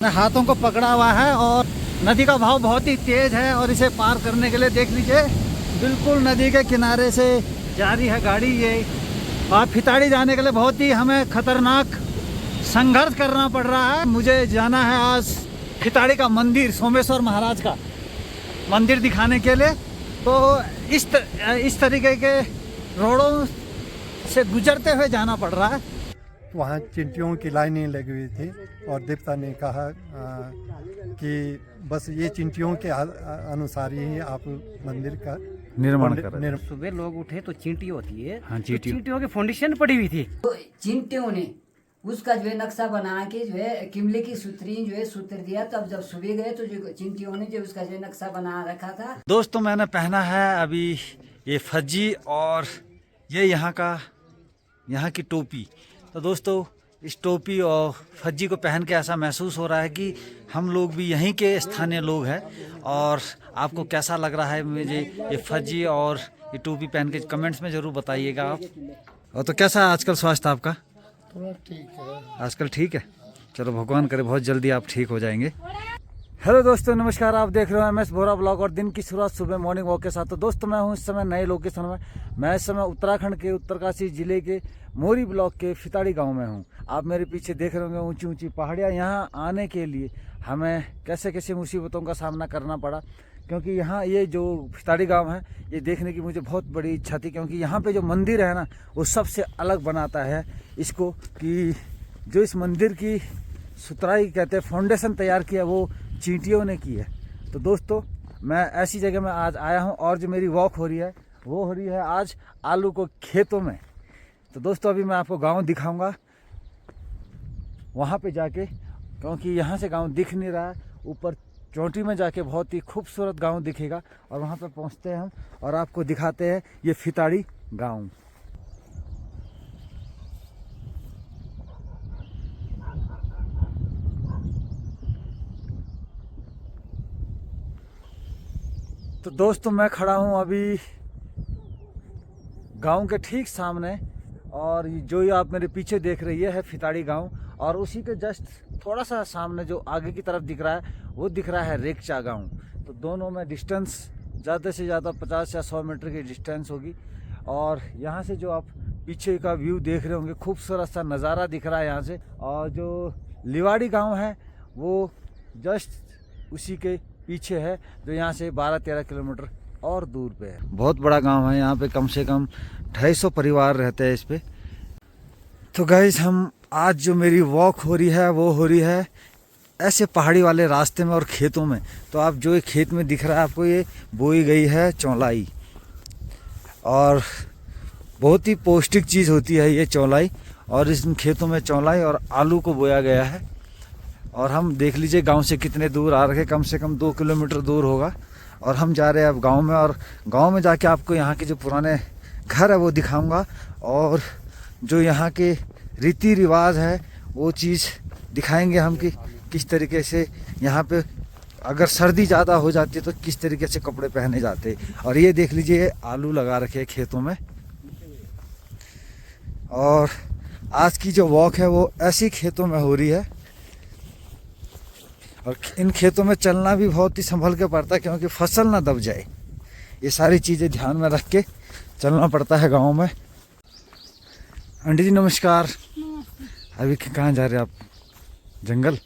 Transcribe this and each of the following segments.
हाथों को पकड़ा हुआ है और नदी का बहाव बहुत ही तेज है और इसे पार करने के लिए देख लीजिए बिल्कुल नदी के किनारे से जा रही है गाड़ी। ये और फिताड़ी जाने के लिए बहुत ही हमें खतरनाक संघर्ष करना पड़ रहा है। मुझे जाना है आज फिताड़ी का मंदिर, सोमेश्वर महाराज का मंदिर दिखाने के लिए। तो इस तरीके के रोडों से गुजरते हुए जाना पड़ रहा है। वहाँ चिंटियों की लाइनें लगी हुई थी और देवता ने कहा कि बस ये चिंटियों के अनुसार ही आप मंदिर का निर्माण कर। सुबह लोग उठे तो चींटी होती है। हाँ, तो चींटियों की फाउंडेशन पड़ी हुई थी। तो चींटियों ने उसका जो है नक्शा बना के जो है किमले की सूत्री जो है सूत्र दिया। तब जब सुबह गए तो जो चिंटियों ने जो उसका जो है नक्शा बना रखा था। दोस्तों मैंने पहना है अभी ये फज्जी और ये यहाँ की टोपी। तो दोस्तों इस टोपी और फज्जी को पहन के ऐसा महसूस हो रहा है कि हम लोग भी यहीं के स्थानीय लोग हैं। और आपको कैसा लग रहा है मुझे ये फज्जी और ये टोपी पहन के कमेंट्स में ज़रूर बताइएगा आप। और तो कैसा है आजकल स्वास्थ्य आपका? थोड़ा ठीक है आजकल ठीक है। चलो भगवान करे बहुत जल्दी आप ठीक हो जाएंगे। हेलो दोस्तों नमस्कार, आप देख रहे हो MS बोरा ब्लॉग और दिन की शुरुआत सुबह मॉर्निंग वॉक के साथ। तो दोस्तों मैं हूं इस समय नए लोकेशन में। मैं इस समय उत्तराखंड के उत्तरकाशी जिले के मोरी ब्लॉक के फिताड़ी गांव में हूं। आप मेरे पीछे देख रहे होंगे ऊंची ऊंची पहाड़ियां। यहां आने के लिए हमें कैसे कैसे मुसीबतों का सामना करना पड़ा, क्योंकि यहाँ ये जो फिताड़ी गाँव है ये देखने की मुझे बहुत बड़ी इच्छा थी। क्योंकि यहाँ पर जो मंदिर है ना वो सबसे अलग बनाता है इसको, कि जो इस मंदिर की सुतराई कहते हैं फाउंडेशन तैयार किया वो चींटियों ने की है। तो दोस्तों मैं ऐसी जगह में आज आया हूं और जो मेरी वॉक हो रही है वो हो रही है आज आलू को खेतों में। तो दोस्तों अभी मैं आपको गांव दिखाऊंगा वहां पे जाके, क्योंकि यहां से गांव दिख नहीं रहा है। ऊपर चोटी में जाके बहुत ही खूबसूरत गांव दिखेगा और वहां पे पहुंचते हैं हम और आपको दिखाते हैं ये फिताड़ी गाँव। तो दोस्तों मैं खड़ा हूँ अभी गांव के ठीक सामने और जो ये आप मेरे पीछे देख रही है फिताड़ी गांव। और उसी के जस्ट थोड़ा सा सामने जो आगे की तरफ दिख रहा है वो दिख रहा है रेकचा गांव। तो दोनों में डिस्टेंस ज़्यादा से ज़्यादा 50 या 100 मीटर की डिस्टेंस होगी। और यहाँ से जो आप पीछे का व्यू देख रहे होंगे खूबसूरत सा नज़ारा दिख रहा है यहाँ से। और जो लिवाड़ी गाँव है वो जस्ट उसी के पीछे है, जो यहाँ से 12-13 किलोमीटर और दूर पे है। बहुत बड़ा गांव है, यहाँ पे कम से कम 250 परिवार रहते हैं इस पे। तो गाइस हम आज जो मेरी वॉक हो रही है वो हो रही है ऐसे पहाड़ी वाले रास्ते में और खेतों में। तो आप जो ये खेत में दिख रहा है आपको ये बोई गई है चौलाई और बहुत ही पौष्टिक चीज़ होती है ये चौलाई। और इस खेतों में चौलाई और आलू को बोया गया है। और हम देख लीजिए गांव से कितने दूर आ रखे, कम से कम 2 किलोमीटर दूर होगा। और हम जा रहे हैं अब गांव में और गांव में जाके आपको यहाँ के जो पुराने घर है वो दिखाऊंगा और जो यहाँ के रीति रिवाज है वो चीज़ दिखाएंगे हम कि किस तरीके से यहाँ पे अगर सर्दी ज़्यादा हो जाती है तो किस तरीके से कपड़े पहने जाते हैं। और ये देख लीजिए आलू लगा रखे हैं खेतों में। और आज की जो वॉक है वो ऐसी खेतों में हो रही है और इन खेतों में चलना भी बहुत ही संभल के पड़ता है, क्योंकि फसल ना दब जाए। ये सारी चीज़ें ध्यान में रख के चलना पड़ता है गांव में। आंटी जी नमस्कार। अभी कहाँ जा रहे हैं आप? जंगल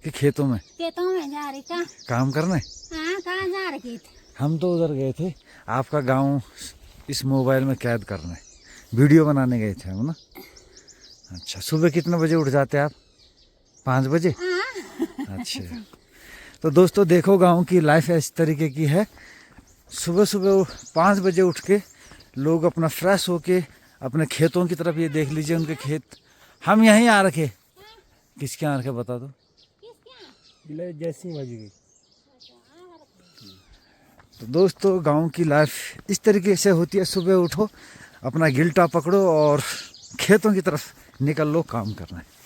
के खेतों में? खेतों में जा रही का काम करने? हाँ, कहाँ जा रही थी? हम तो उधर गए थे आपका गांव इस मोबाइल में कैद करने, वीडियो बनाने गए थे हम ना। अच्छा, सुबह कितने बजे उठ जाते हैं आप? 5 बजे? अच्छा। तो दोस्तों देखो गांव की लाइफ इस तरीके की है। सुबह सुबह 5 बजे उठ के लोग अपना फ्रेश होके अपने खेतों की तरफ, ये देख लीजिए उनके खेत। हम यहीं आ रखे। किसके आ रखे बता दो? जैसी मर्जी। तो दोस्तों गांव की लाइफ इस तरीके से होती है। सुबह उठो, अपना गिल्टा पकड़ो और खेतों की तरफ निकल लो काम करना है।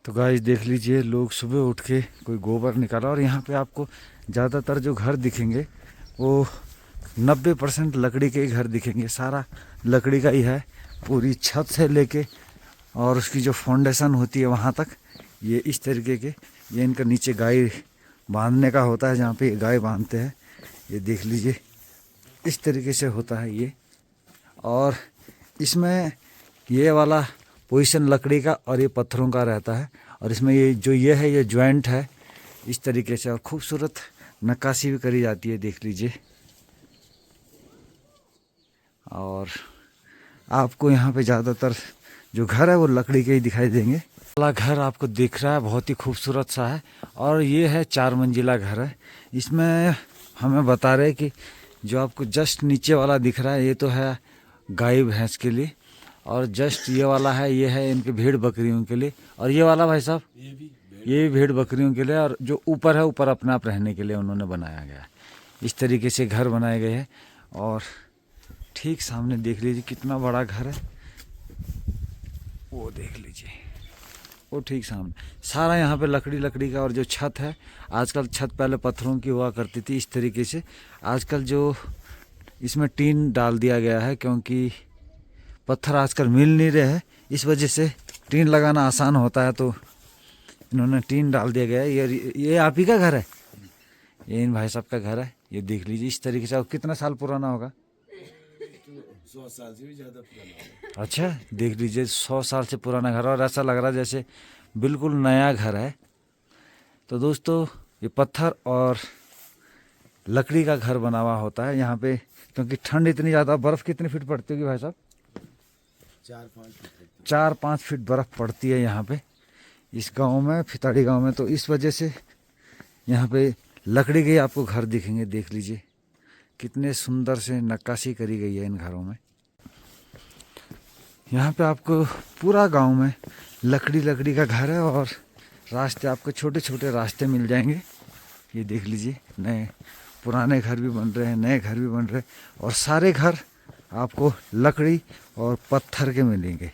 तो गाइस देख लीजिए लोग सुबह उठ के कोई गोबर निकाला और यहाँ पे आपको ज़्यादातर जो घर दिखेंगे वो 90% लकड़ी के ही घर दिखेंगे। सारा लकड़ी का ही है, पूरी छत से लेके और उसकी जो फाउंडेशन होती है वहाँ तक ये इस तरीके के, ये इनका नीचे गाय बांधने का होता है, जहाँ पे गाय बांधते हैं। ये देख लीजिए इस तरीके से होता है ये। और इसमें ये वाला पोजीशन लकड़ी का और ये पत्थरों का रहता है। और इसमें ये है ये जॉइंट है इस तरीके से, और खूबसूरत नक्काशी भी करी जाती है, देख लीजिए। और आपको यहाँ पे ज़्यादातर जो घर है वो लकड़ी के ही दिखाई देंगे। वाला घर आपको दिख रहा है, बहुत ही खूबसूरत सा है। और ये है 4 मंजिला घर है। इसमें हमें बता रहे कि जो आपको जस्ट नीचे वाला दिख रहा है ये तो है गाय भैंस के लिए, और जस्ट ये वाला है ये है इनके भेड़ बकरियों के लिए, और ये वाला भाई साहब ये भी भेड़ बकरियों के लिए, और जो ऊपर है ऊपर अपने आप रहने के लिए उन्होंने बनाया गया है। इस तरीके से घर बनाए गए हैं। और ठीक सामने देख लीजिए कितना बड़ा घर है, वो देख लीजिए, वो ठीक सामने सारा यहाँ पे लकड़ी का। और जो छत है, आजकल छत पहले पत्थरों की हुआ करती थी इस तरीके से, आजकल जो इसमें टीन डाल दिया गया है, क्योंकि पत्थर आजकल मिल नहीं रहे हैं, इस वजह से टीन लगाना आसान होता है, तो इन्होंने टीन डाल दिया गया है। ये आप ही का घर है, ये इन भाई साहब का घर है। ये देख लीजिए इस तरीके से। और कितना साल पुराना होगा? 100 साल से भी ज़्यादा पुराना। अच्छा, देख लीजिए 100 साल से पुराना घर, और ऐसा लग रहा है जैसे बिल्कुल नया घर है। तो दोस्तों ये पत्थर और लकड़ी का घर बना हुआ होता है यहाँ पे, क्योंकि ठंड इतनी ज़्यादा। बर्फ़ कितनी फीट पड़ती होगी भाई साहब? 4-5 फीट बर्फ़ पड़ती है यहाँ पे इस गांव में, फिताड़ी गांव में। तो इस वजह से यहाँ पे लकड़ी के आपको घर दिखेंगे। देख लीजिए कितने सुंदर से नक्काशी करी गई है इन घरों में। यहाँ पे आपको पूरा गांव में लकड़ी का घर है, और रास्ते आपको छोटे छोटे रास्ते मिल जाएंगे। ये देख लीजिए नए पुराने घर भी बन रहे हैं, नए घर भी बन रहे हैं, और सारे घर आपको लकड़ी और पत्थर के मिलेंगे।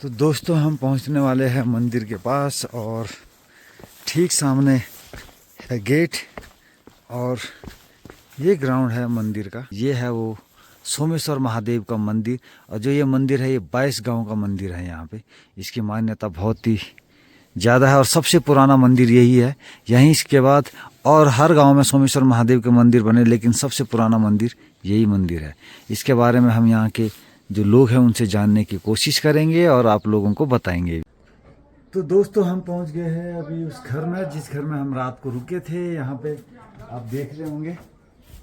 तो दोस्तों हम पहुंचने वाले हैं मंदिर के पास, और ठीक सामने है गेट, और ये ग्राउंड है मंदिर का। ये है वो सोमेश्वर महादेव का मंदिर, और जो ये मंदिर है ये 22 गांव का मंदिर है यहाँ पे। इसकी मान्यता बहुत ही ज़्यादा है, और सबसे पुराना मंदिर यही है। यहीं इसके बाद और हर गांव में सोमेश्वर महादेव के मंदिर बने, लेकिन सबसे पुराना मंदिर यही मंदिर है। इसके बारे में हम यहाँ के जो लोग हैं उनसे जानने की कोशिश करेंगे और आप लोगों को बताएंगे। तो दोस्तों हम पहुंच गए हैं अभी उस घर में जिस घर में हम रात को रुके थे। यहाँ पे आप देख रहे होंगे,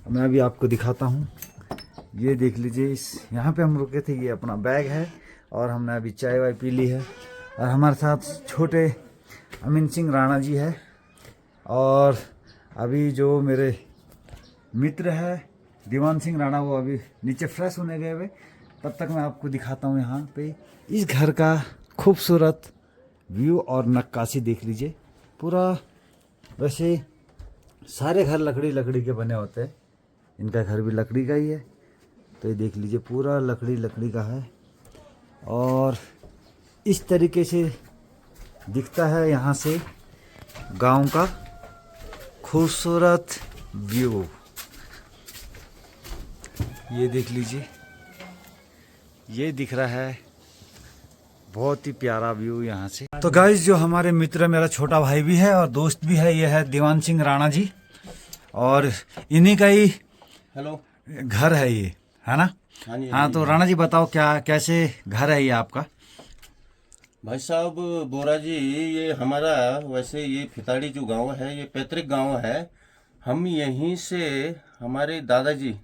मैं अभी आपको दिखाता हूँ। ये देख लीजिए, इस यहाँ पे हम रुके थे। ये अपना बैग है, और हमने अभी चाय वाय पी ली है। और हमारे साथ छोटे अमीन सिंह राणा जी है, और अभी जो मेरे मित्र है दीवान सिंह राणा, वो अभी नीचे फ्रेश होने गए हुए। तब तक मैं आपको दिखाता हूँ यहाँ पे इस घर का खूबसूरत व्यू और नक्काशी देख लीजिए पूरा। वैसे सारे घर लकड़ी के बने होते हैं, इनका घर भी लकड़ी का ही है। तो ये देख लीजिए पूरा लकड़ी का है, और इस तरीके से दिखता है यहाँ से गांव का खूबसूरत व्यू। ये देख लीजिए, ये दिख रहा है बहुत ही प्यारा व्यू यहाँ से। तो गाइस जो हमारे मित्र, मेरा छोटा भाई भी है और दोस्त भी है, ये है दीवान सिंह राणा जी, और इन्हीं का ही हेलो घर है ये, है ना? हाँ, तो राणा जी बताओ क्या कैसे घर है ये आपका? भाई साहब बोरा जी, ये हमारा वैसे ये फिताड़ी जो गांव है ये पैतृक गांव है। हम यहीं से हमारे दादाजी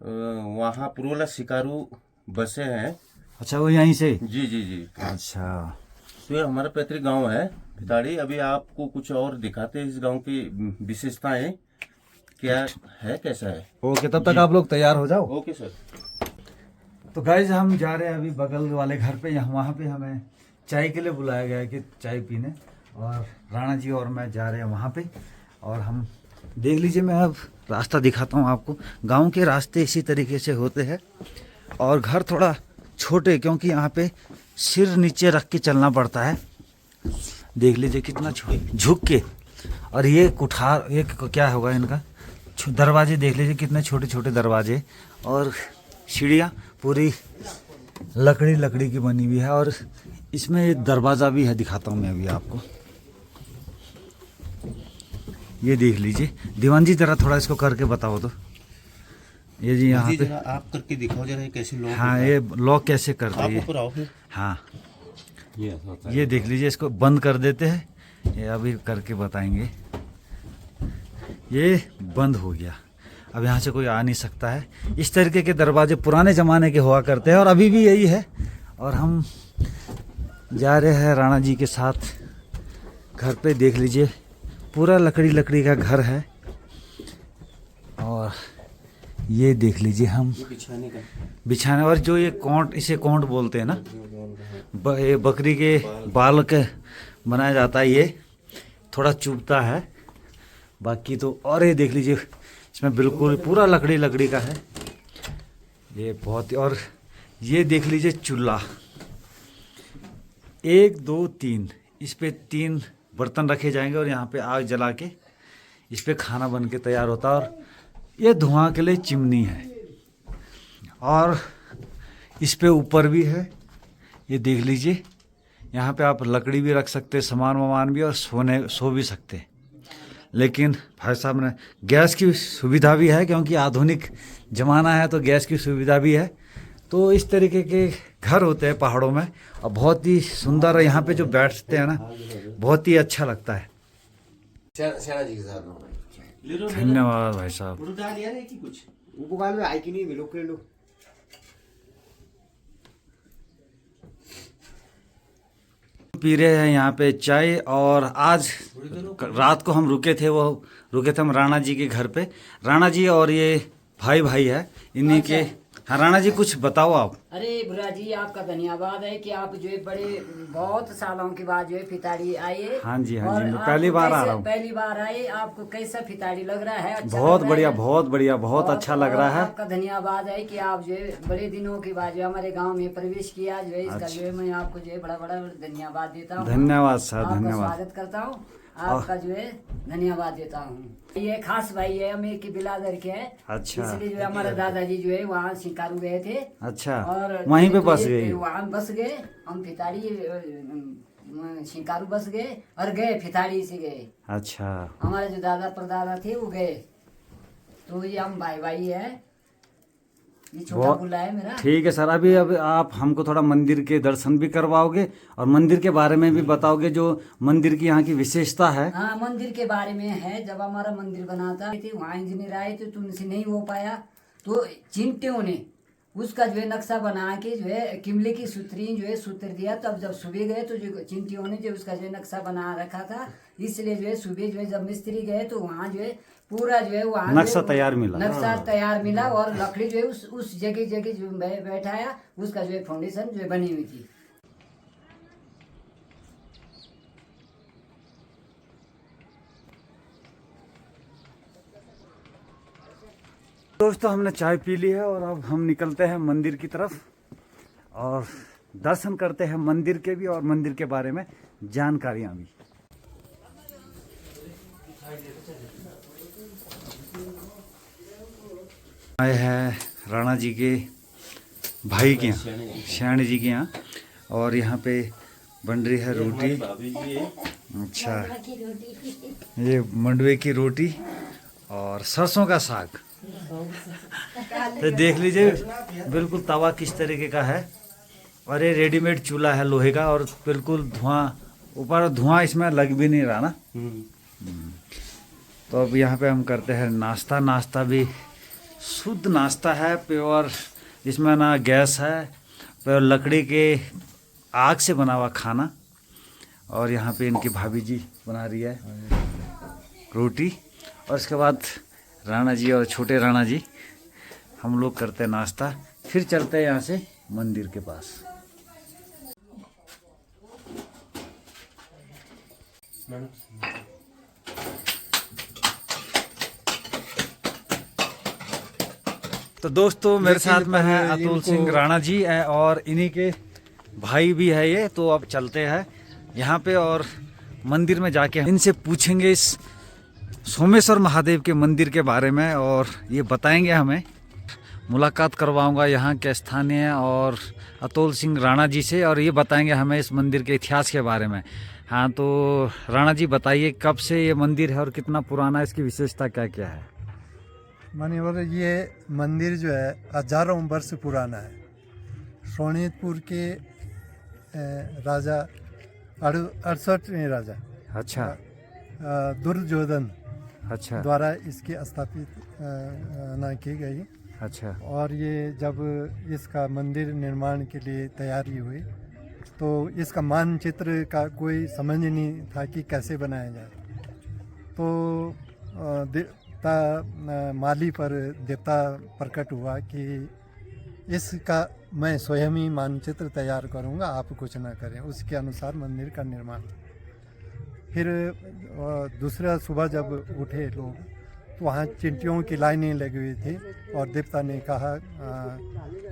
वहाँ पुरोला शिकारू बसे हैं। अच्छा, वो यहीं से? जी जी जी। अच्छा, तो ये हमारा पैतृक गांव है फिताड़ी। अभी आपको कुछ और दिखाते हैं इस गांव की विशेषताएं क्या है, कैसा है। ओके, तब तक आप लोग तैयार हो जाओ। Okay sir. तो गाइज हम जा रहे हैं अभी बगल वाले घर पे। वहाँ पे हमें चाय के लिए बुलाया गया है कि चाय पीने, और राणा जी और मैं जा रहे हैं वहाँ पे। और हम देख लीजिए, मैं अब रास्ता दिखाता हूँ आपको। गांव के रास्ते इसी तरीके से होते हैं, और घर थोड़ा छोटे, क्योंकि यहाँ पे सिर नीचे रख के चलना पड़ता है। देख लीजिए कितना झुक के। और ये कुठार, ये क्या होगा इनका? दरवाजे देख लीजिए कितने छोटे छोटे दरवाजे, और सीढ़ियाँ पूरी लकड़ी की बनी हुई है। और इसमें एक दरवाज़ा भी है, दिखाता हूँ मैं अभी आपको। ये देख लीजिए दीवान जी, जरा थोड़ा इसको करके बताओ तो। ये जी यहाँ पे जरा आप करके दिखाओ जरा, ये कैसे लॉक हाँ, ये लॉक कैसे करते आप हैं। ऊपर आओ फिर। हाँ, ये देख लीजिए, इसको बंद कर देते हैं, ये अभी करके बताएंगे। ये बंद हो गया, अब यहाँ से कोई आ नहीं सकता है। इस तरीके के दरवाजे पुराने ज़माने के हुआ करते हैं और अभी भी यही है। और हम जा रहे हैं राणा जी के साथ घर पे। देख लीजिए पूरा लकड़ी का घर है। और ये देख लीजिए हम बिछाने, और जो ये कोंट, इसे कोंट बोलते हैं ना, ये बकरी के बाल के बनाया जाता है। ये थोड़ा चुभता है बाकी तो। और ये देख लीजिए इसमें बिल्कुल पूरा लकड़ी का है ये, बहुत ही। और ये देख लीजिए चूल्हा, 1 2 3, इस पे 3 बर्तन रखे जाएंगे और यहाँ पे आग जला के इस पे खाना बन के तैयार होता है। और ये धुआं के लिए चिमनी है, और इस पे ऊपर भी है। ये देख लीजिए, यहाँ पे आप लकड़ी भी रख सकते, सामान वामान भी, और सो भी सकते। लेकिन भाई साहब ने गैस की सुविधा भी है, क्योंकि आधुनिक ज़माना है तो गैस की सुविधा भी है। तो इस तरीके के घर होते हैं पहाड़ों में, और बहुत ही सुंदर है। यहाँ पे जो बैठते हैं ना, बहुत ही अच्छा लगता है। धन्यवाद भाई साहब। पी रहे हैं यहाँ पे चाय। और आज रात को हम रुके थे हम राणा जी के घर पे। राणा जी और ये भाई है इन्हीं के। हाँ राणा जी, कुछ बताओ आप। अरे बुरा जी, आपका धन्यवाद है कि आप जो है बड़े बहुत सालों के बाद जो है फिताड़ी आए। हाँ जी, हाँ और जी, मैं आपको पहली बार आ कैसे- रहा हूँ। पहली बार आए, आपको कैसा फिताड़ी लग रहा है? अच्छा बहुत लग रहा बढ़िया, है? बहुत बढ़िया, बहुत अच्छा लग रहा है। आपका धन्यवाद है कि आप जो है बड़े दिनों के बाद जो है हमारे गांव में प्रवेश किया, जो है इसका जो है मैं आपको जो है बड़ा धन्यवाद देता हूँ। धन्यवाद सर, आपका धन्यवाद। स्वागत करता हूँ, आपका जो है धन्यवाद देता हूँ। ये खास भाई है, अमीर की बिलादर के है। अच्छा। इसलिए जो है हमारे दादाजी जो है वहाँ शिकारू गए थे। अच्छा, और वहीं पे तो बस ये गई। वहाँ बस गए, हम फिताड़ी शिकारू बस गए और गए फिताड़ी से गए। अच्छा, हमारे जो दादा परदादा थे वो गए, तो ये हम भाई है। ये छोटा बहुत बुला है मेरा। ठीक है सर। अभी अब आप हमको थोड़ा मंदिर के दर्शन भी करवाओगे और मंदिर के बारे में भी बताओगे, जो मंदिर की यहाँ की विशेषता है। हाँ, मंदिर के बारे में है। जब हमारा मंदिर बना था वहाँ इंजीनियर आए थे तो उनसे नहीं हो पाया, तो चिंटियों ने उसका जो है नक्शा बना के जो है किमले की सूत्रीन जो है सूत्र दिया। तब जब सुबह गए तो जो चिंटियों ने जो उसका जो है नक्शा बना रखा था, इसलिए जो है सुबह जो है जब मिस्त्री गए तो वहाँ जो है पूरा जो है वहाँ नक्शा तैयार मिला। नक्शा तैयार मिला, और लकड़ी जो है उस जगह जो बैठाया, उसका जो है फाउंडेशन जो है बनी हुई थी। दोस्तों, हमने चाय पी ली है और अब हम निकलते हैं मंदिर की तरफ और दर्शन करते हैं मंदिर के भी और मंदिर के बारे में जानकारियाँ भी। आए हैं राणा जी के भाई के यहाँ, श्याणी जी के यहाँ, और यहाँ पे बन रही है रोटी। अच्छा, ये मंडवे की रोटी और सरसों का साग। तो देख लीजिए बिल्कुल तवा किस तरीके का है, और ये रेडीमेड चूल्हा है लोहे का, और बिल्कुल धुआं ऊपर, धुआं इसमें लग भी नहीं रहा ना। तो अब यहाँ पे हम करते हैं नाश्ता। नाश्ता भी शुद्ध नाश्ता है, प्योर, इसमें ना गैस है, प्योर लकड़ी के आग से बना हुआ खाना। और यहाँ पे इनकी भाभी जी बना रही है रोटी, और इसके बाद राणा जी और छोटे राणा जी, हम लोग करते हैं नाश्ता, फिर चलते हैं यहाँ से मंदिर के पास। तो दोस्तों, मेरे साथ में है अतुल सिंह राणा जी है और इन्हीं के भाई भी है ये। तो अब चलते हैं यहाँ पे और मंदिर में जाके इनसे पूछेंगे इस सोमेश्वर महादेव के मंदिर के बारे में और ये बताएंगे हमें। मुलाकात करवाऊंगा यहाँ के स्थानीय और अतुल सिंह राणा जी से और ये बताएंगे हमें इस मंदिर के इतिहास के बारे में। हाँ तो राणा जी बताइए कब से ये मंदिर है और कितना पुराना, इसकी विशेषता क्या क्या है? मान्यवर ये मंदिर जो है हजारों वर्ष पुराना है। शोणितपुर के राजा 68वें राजा अच्छा दुर्योधन अच्छा द्वारा इसकी स्थापित न की गई। अच्छा और ये जब इसका मंदिर निर्माण के लिए तैयारी हुई तो इसका मानचित्र का कोई समझ नहीं था कि कैसे बनाया जाए। तो देवता माली पर देवता प्रकट हुआ कि इसका मैं स्वयं ही मानचित्र तैयार करूंगा, आप कुछ ना करें। उसके अनुसार मंदिर का निर्माण। फिर दूसरा सुबह जब उठे लोग तो वहाँ चिंटियों की लाइनें लगी हुई थी और देवता ने कहा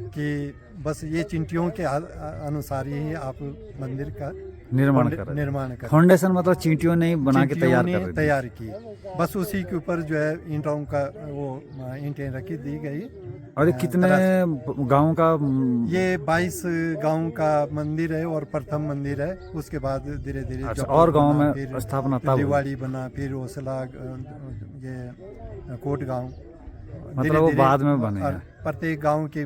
कि बस ये चिंटियों के अनुसार ही आप मंदिर का निर्माण करें। फाउंडेशन मतलब चींटियों ने बना के तैयार की। बस उसी के ऊपर जो है ईंटों का वो ईंटें रखी दी गई। और ये कितने गांव का? ये 22 गांव का मंदिर है और प्रथम मंदिर है। उसके बाद धीरे धीरे अच्छा, और गांव में स्थापना तब दिवाड़ी बना, फिर ओसला, ये कोट गांव, मतलब वो बाद में बने हैं। प्रत्येक गांव की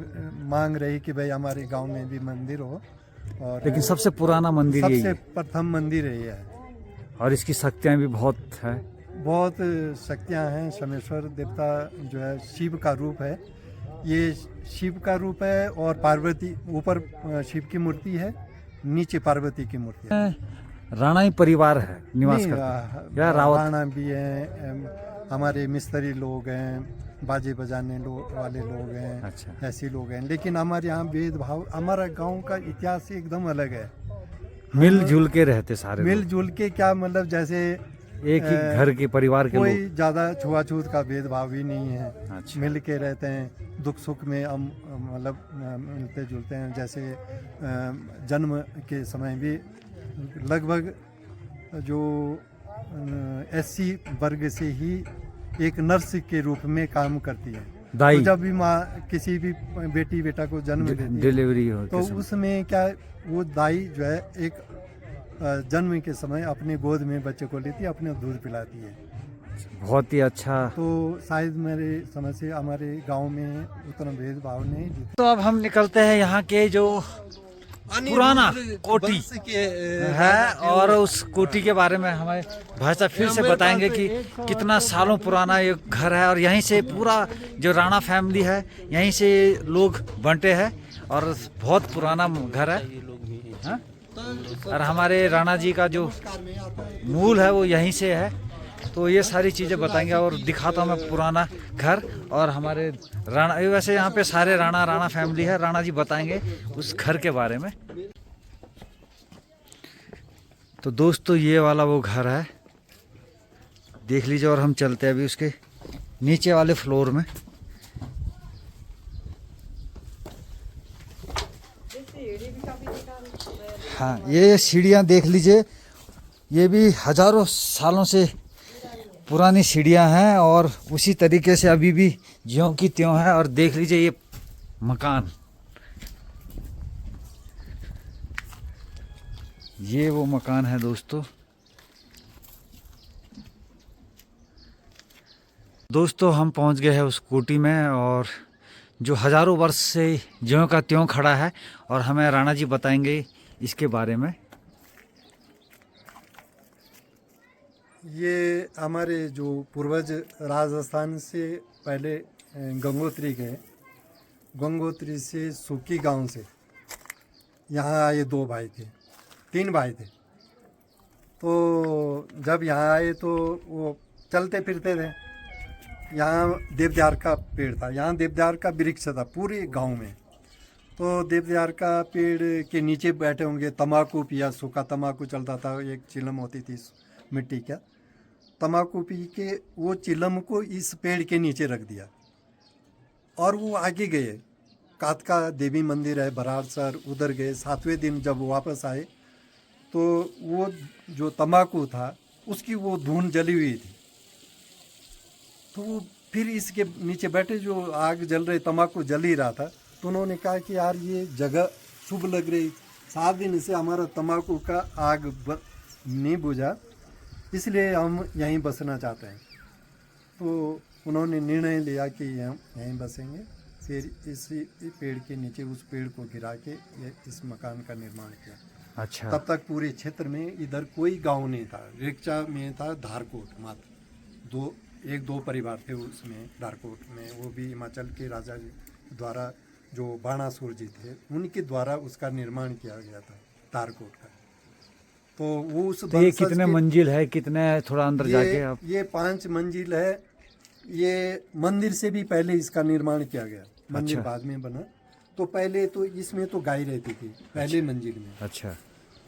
मांग रही कि भाई हमारे गांव में भी मंदिर हो। और लेकिन सबसे पुराना मंदिर यही सबसे है। प्रथम मंदिर है। और इसकी शक्तियाँ भी बहुत है। बहुत शक्तियाँ हैं। सोमेश्वर देवता जो है शिव का रूप है। ये शिव का रूप है और पार्वती, ऊपर शिव की मूर्ति है, नीचे पार्वती की मूर्ति है। राणा ही परिवार है निवास करते या रावत? राणा भी है, हमारे मिस्त्री लोग हैं, बाजे बजाने वाले लोग हैं। अच्छा। ऐसे लोग हैं। लेकिन हमारे यहाँ भेदभाव, हमारा गांव का इतिहास एकदम अलग है। मिलजुल के रहते सारे लोग। मिलजुल के क्या मतलब, जैसे एक ही घर के परिवार के कोई लोग। ज्यादा छुआछूत का भेदभाव ही नहीं है। अच्छा। मिल के रहते हैं, दुख सुख में हम मतलब मिलते जुलते हैं। जैसे जन्म के समय भी लगभग जो एससी वर्ग से ही एक नर्स के रूप में काम करती है। दाई। तो जब भी माँ किसी भी बेटी बेटा को जन्म देती है डिलीवरी हो तो उसमें क्या वो दाई जो है एक जन्म के समय अपने गोद में बच्चे को लेती है, अपने दूध पिलाती है। बहुत ही अच्छा। तो शायद मेरे समझ से हमारे गांव में उतना भेदभाव नहीं। तो अब हम निकलते हैं यहाँ के जो पुराना कोठी है और उस कोठी के बारे में हमारे भाई साहब फिर से बताएंगे कि कितना सालों पुराना ये घर है। और यहीं से पूरा जो राणा फैमिली है यहीं से लोग बंटे हैं और बहुत पुराना घर है। हाँ? और हमारे राणा जी का जो मूल है वो यहीं से है। तो ये सारी चीज़ें बताएंगे और दिखाता हूँ मैं पुराना घर और हमारे राणा। वैसे यहाँ पे सारे राणा फैमिली है। राणा जी बताएंगे उस घर के बारे में। तो दोस्तों ये वाला वो घर है, देख लीजिए। और हम चलते हैं अभी उसके नीचे वाले फ्लोर में। हाँ ये सीढ़ियाँ देख लीजिए, ये भी हजारों सालों से पुरानी सीढ़ियाँ हैं और उसी तरीके से अभी भी ज्यों की त्यों है। और देख लीजिए ये मकान, ये वो मकान है दोस्तों। दोस्तों हम पहुंच गए हैं उस कोठी में और जो हजारों वर्ष से ज्यों का त्यों खड़ा है और हमें राणा जी बताएंगे इसके बारे में। ये हमारे जो पूर्वज राजस्थान से पहले गंगोत्री गए, गंगोत्री से सुकी गांव से यहाँ आए। 2 भाई थे, 3 भाई थे। तो जब यहाँ आए तो वो चलते फिरते थे। यहाँ देवदार का पेड़ था, यहाँ देवदार का वृक्ष था पूरे गांव में। तो देवदार का पेड़ के नीचे बैठे होंगे, तम्बाकू पिया, सूखा तम्बाकू चलता था, एक चिलम होती थी मिट्टी का, तम्बाकू पी के वो चिलम को इस पेड़ के नीचे रख दिया और वो आगे गए। कातका देवी मंदिर है बराड़सर, उधर गए। 7वें दिन जब वापस आए तो वो जो तम्बाकू था उसकी वो धून जली हुई थी। तो वो फिर इसके नीचे बैठे जो आग जल रही, तम्बाकू जल ही रहा था, तो उन्होंने कहा कि यार ये जगह शुभ लग रही, 7 दिन से हमारा तम्बाकू का आग नहीं बुझा, इसलिए हम यहीं बसना चाहते हैं। तो उन्होंने निर्णय लिया कि हम यहीं बसेंगे। फिर इसी पेड़ के नीचे उस पेड़ को गिरा के ये इस मकान का निर्माण किया। अच्छा। तब तक पूरे क्षेत्र में इधर कोई गांव नहीं था। रेक्चा में था धारकोट, मात्र 1-2 परिवार थे उसमें धारकोट में, वो भी हिमाचल के राजा द्वारा जो बाणासुर जी थे उनके द्वारा उसका निर्माण किया गया था धारकोट का। तो वो उस तो ये कितने मंजिल है, कितने थोड़ा अंदर जाके आप? ये 5 मंजिल है। ये मंदिर से भी पहले इसका निर्माण किया गया, मंदिर बाद में बना। तो पहले तो इसमें तो गाय रहती थी पहले मंजिल में। अच्छा।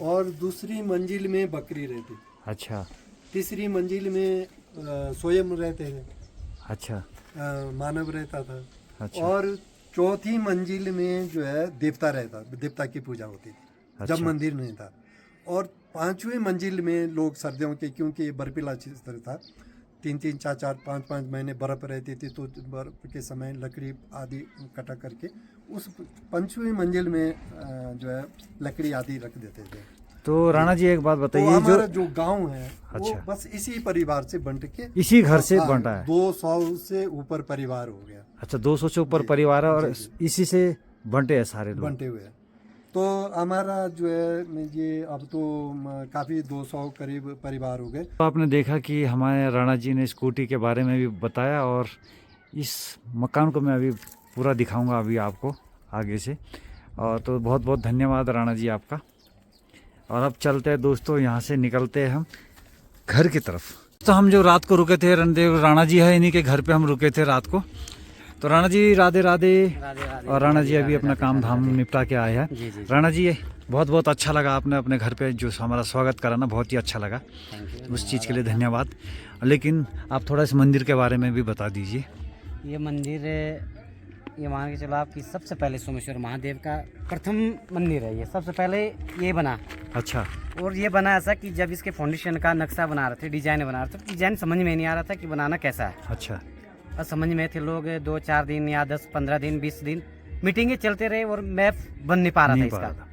और दूसरी मंजिल में बकरी रहती। अच्छा। तीसरी मंजिल में स्वयं रहते थे। अच्छा। मानव रहता था। अच्छा। और चौथी मंजिल में जो है देवता रहता, देवता की पूजा होती थी जब मंदिर नहीं था। और 5वीं मंजिल में लोग सर्दियों के, क्योंकि ये बर्फीला क्षेत्र था, 3-3, 4-4, 5-5 महीने बर्फ रहती थी, तो बर्फ के समय लकड़ी आदि कटा करके उस 5वीं मंजिल में जो है लकड़ी आदि रख देते थे। तो राणा जी एक बात तो बताइए, हमारा जो गांव है वो अच्छा। बस इसी परिवार से बंट के, इसी घर से बंटा है? 200 से ऊपर परिवार हो गया। अच्छा, 200 से ऊपर परिवार है और इसी से बंटे हैं सारे लोग? बंटे हुए। तो हमारा जो है ये अब तो काफ़ी 200 करीब परिवार हो गए। तो आपने देखा कि हमारे राणा जी ने स्कूटी के बारे में भी बताया, और इस मकान को मैं अभी पूरा दिखाऊंगा अभी आपको आगे से। और तो बहुत बहुत धन्यवाद राणा जी आपका। और अब चलते हैं दोस्तों, यहाँ से निकलते हैं हम घर की तरफ। तो हम जो रात को रुके थे, रणदेव राणा जी है, इन्हीं के घर पे हम रुके थे रात को। तो राणा जी राधे राधे। और राणा जी अभी अपना काम धाम निपटा के आए हैं। राणा जी बहुत बहुत अच्छा लगा, आपने अपने घर पे जो हमारा स्वागत करा ना, बहुत ही अच्छा लगा, उस चीज़ के लिए धन्यवाद। लेकिन आप थोड़ा इस मंदिर के बारे में भी बता दीजिए। ये मंदिर, ये मान के चलो आपकी सबसे पहले सोमेश्वर महादेव का प्रथम मंदिर है। ये सबसे पहले ये बना। अच्छा। और ये बना ऐसा कि जब इसके फाउंडेशन का नक्शा बना रहे थे, डिजाइन बना रहे थे, डिजाइन समझ में नहीं आ रहा था कि बनाना कैसा है। अच्छा। और समझ में थे लोग 2-4 दिन या 10-15 दिन 20 दिन मीटिंगें चलते रहे और मैप बन नहीं पा रहा था इसका।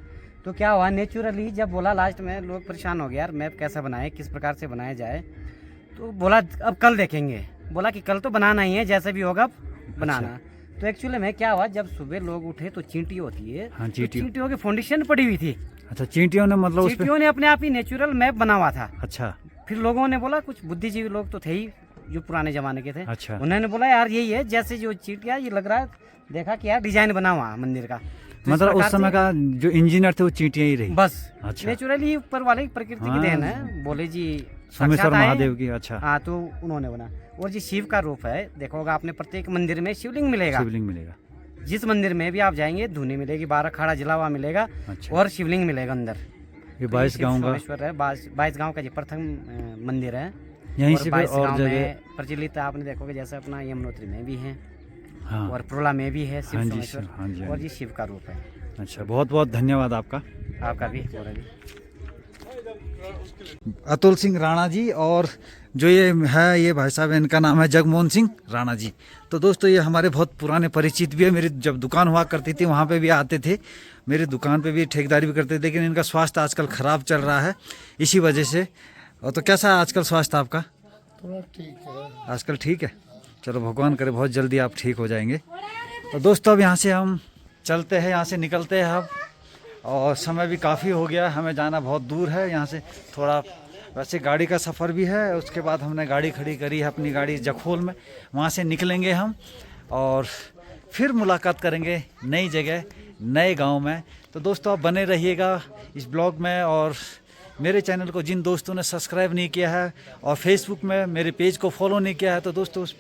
तो क्या हुआ, नेचुरली जब बोला लास्ट में लोग परेशान हो गया, यार मैप कैसा बनाए, किस प्रकार से बनाया जाए। तो बोला अब कल देखेंगे। बोला कि कल तो बनाना ही है, जैसे भी होगा बनाना। अच्छा। तो एक्चुअली में क्या हुआ, जब सुबह लोग उठे तो चींटी होती है। हाँ, तो चींटियों की फाउंडेशन पड़ी हुई थी। अच्छा, चींटियों ने मतलब चींटियों ने अपने आप ही नेचुरल मैप बना हुआ था। अच्छा। फिर लोगों ने बोला, कुछ बुद्धिजीवी लोग तो थे ही जो पुराने जमाने के थे। अच्छा। उन्होंने बोला यार यही है, जैसे जो चींटियां ये लग रहा है, देखा कि यार डिजाइन बना हुआ मंदिर का। तो मतलब उस समय का जो इंजीनियर थे वो चींटियां ही रही बस। अच्छा। नेचुरली ऊपर वाले प्रकृति की देन है, बोले जी सोमेश्वर महादेव की। अच्छा। हाँ, तो उन्होंने बना। और जी शिव का रूप है, देखोगा आपने प्रत्येक मंदिर में शिवलिंग मिलेगा। शिवलिंग मिलेगा। जिस मंदिर में भी आप जाएंगे धुनी मिलेगी, 12 खाड़ा जला हुआ मिलेगा। अच्छा। और शिवलिंग मिलेगा अंदर। ये 22 गाँव का सोमेश्वर है, 22 गाँव का जी प्रथम मंदिर है। यहीं और से 22 और गाँव जगह में प्रचलित आपने देखोगे, जैसे अपना यमुनोत्री में भी है। हाँ। और प्रोला में भी है शिव हाँ जी, सोमेश्वर। हाँ जी, हाँ और जी। जी शिव का रूप है। अच्छा, बहुत बहुत धन्यवाद आपका। आपका भी। अतुल सिंह राणा जी, और जो ये है ये भाई साहब, इनका नाम है जगमोहन सिंह राणा जी। तो दोस्तों ये हमारे बहुत पुराने परिचित भी है। मेरी जब दुकान हुआ करती थी वहाँ पे भी आते थे, मेरी दुकान पे भी ठेकेदारी भी करते थे। लेकिन इनका स्वास्थ्य आजकल ख़राब चल रहा है इसी वजह से। और तो कैसा है आजकल स्वास्थ्य आपका? थोड़ा ठीक है आजकल ठीक है, चलो भगवान करे बहुत जल्दी आप ठीक हो जाएंगे। तो दोस्तों अब यहाँ से हम चलते हैं, यहाँ से निकलते हैं अब। और समय भी काफ़ी हो गया, हमें जाना बहुत दूर है यहाँ से थोड़ा। वैसे गाड़ी का सफ़र भी है, उसके बाद हमने गाड़ी खड़ी करी है अपनी गाड़ी जखोल में। वहाँ से निकलेंगे हम और फिर मुलाकात करेंगे नई जगह, नए गांव में। तो दोस्तों आप बने रहिएगा इस ब्लॉग में। और मेरे चैनल को जिन दोस्तों ने सब्सक्राइब नहीं किया है और फेसबुक में मेरे पेज को फॉलो नहीं किया है, तो दोस्तों उस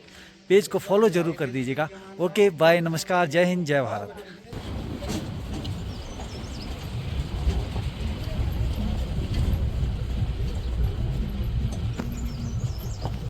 पेज को फॉलो ज़रूर कर दीजिएगा। ओके, बाय, नमस्कार, जय हिंद, जय भारत।